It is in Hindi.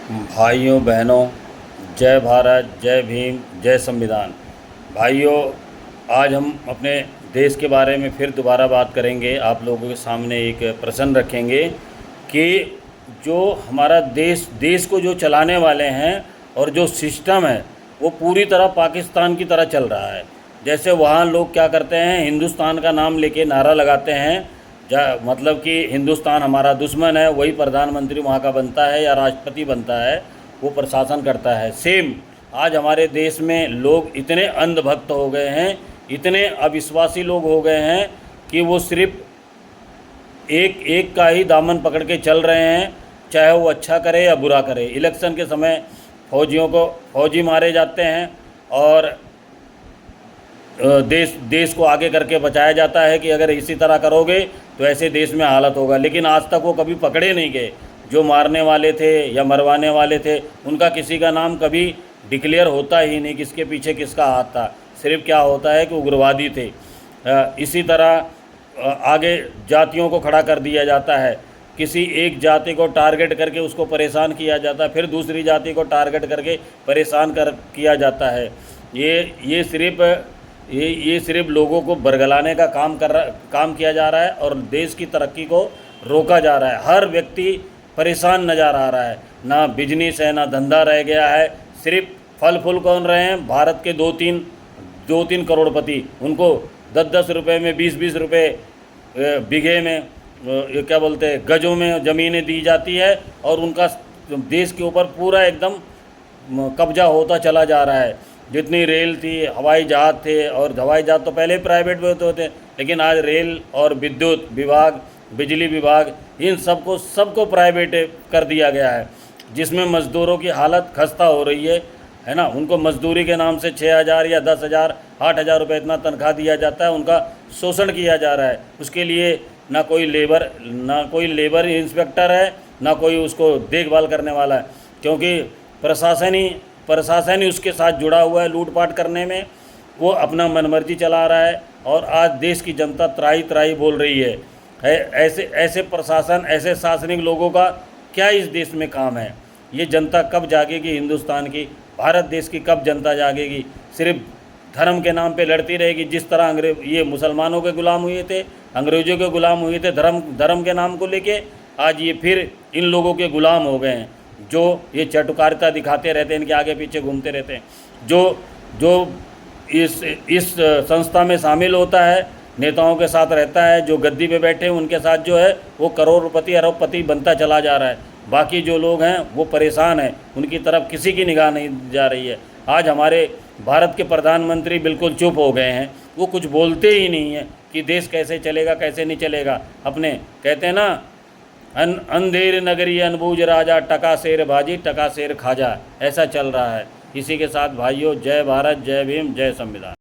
भाइयों बहनों, जय भारत, जय भीम, जय संविधान। भाइयों, आज हम अपने देश के बारे में फिर दोबारा बात करेंगे। आप लोगों के सामने एक प्रश्न रखेंगे कि जो हमारा देश को जो चलाने वाले हैं और जो सिस्टम है वो पूरी तरह पाकिस्तान की तरह चल रहा है। जैसे वहाँ लोग क्या करते हैं, हिंदुस्तान का नाम लेके नारा लगाते हैं, मतलब कि हिंदुस्तान हमारा दुश्मन है, वही प्रधानमंत्री वहाँ का बनता है या राष्ट्रपति बनता है, वो प्रशासन करता है। सेम आज हमारे देश में लोग इतने अंधभक्त हो गए हैं, इतने अविश्वासी लोग हो गए हैं कि वो सिर्फ एक एक का ही दामन पकड़ के चल रहे हैं, चाहे वो अच्छा करे या बुरा करे। इलेक्शन के समय फौजी मारे जाते हैं और देश को आगे करके बचाया जाता है कि अगर इसी तरह करोगे तो ऐसे देश में हालत होगा। लेकिन आज तक वो कभी पकड़े नहीं गए। जो मारने वाले थे या मरवाने वाले थे, उनका किसी का नाम कभी डिक्लेयर होता ही नहीं, किसके पीछे किसका हाथ था। सिर्फ क्या होता है कि उग्रवादी थे। इसी तरह आगे जातियों को खड़ा कर दिया जाता है। किसी एक जाति को टारगेट करके उसको परेशान किया जाता है, फिर दूसरी जाति को टारगेट करके परेशान किया जाता है। ये सिर्फ लोगों को बरगलाने का काम किया जा रहा है और देश की तरक्की को रोका जा रहा है। हर व्यक्ति परेशान नज़र आ रहा है, ना बिजनेस है ना धंधा रह गया है। सिर्फ फल फूल कौन रहे हैं, भारत के दो तीन करोड़पति, उनको 10-10 रुपये में, 20-20 रुपये बीघे में, ये क्या बोलते हैं, गजों में ज़मीनें दी जाती है और उनका देश के ऊपर पूरा एकदम कब्जा होता चला जा रहा है। जितनी रेल थी, हवाई जहाज़ थे, और हवाई जहाज़ तो पहले प्राइवेट में होते थे, लेकिन आज रेल और विद्युत विभाग, बिजली विभाग, इन सबको प्राइवेट कर दिया गया है, जिसमें मज़दूरों की हालत खस्ता हो रही है ना। उनको मजदूरी के नाम से 6,000 या 10,000, 8,000 रुपये इतना तनख्वाह दिया जाता है, उनका शोषण किया जा रहा है। उसके लिए ना कोई लेबर इंस्पेक्टर है, ना कोई उसको देखभाल करने वाला है, क्योंकि प्रशासन ही उसके साथ जुड़ा हुआ है लूटपाट करने में। वो अपना मनमर्जी चला रहा है और आज देश की जनता त्राही त्राही बोल रही है। ऐसे प्रशासन, ऐसे शासनिक लोगों का क्या इस देश में काम है? ये जनता कब जागेगी? हिंदुस्तान की, भारत देश की कब जनता जागेगी? सिर्फ धर्म के नाम पे लड़ती रहेगी। जिस तरह ये मुसलमानों के गुलाम हुए थे, अंग्रेज़ों के गुलाम हुए थे धर्म के नाम को लेके, आज ये फिर इन लोगों के गुलाम हो गए हैं, जो ये चटुकारिता दिखाते रहते हैं, इनके आगे पीछे घूमते रहते हैं। जो इस संस्था में शामिल होता है, नेताओं के साथ रहता है, जो गद्दी पे बैठे हैं उनके साथ जो है वो करोड़पति अरबपति बनता चला जा रहा है। बाकी जो लोग हैं वो परेशान हैं, उनकी तरफ किसी की निगाह नहीं जा रही है। आज हमारे भारत के प्रधानमंत्री बिल्कुल चुप हो गए हैं, वो कुछ बोलते ही नहीं हैं कि देश कैसे चलेगा कैसे नहीं चलेगा। अपने कहते हैं ना, अंधेर नगरी अनबूझ राजा, टका शेर भाजी टका शेर खाजा, ऐसा चल रहा है। इसी के साथ भाइयों, जय भारत, जय भीम, जय संविधान।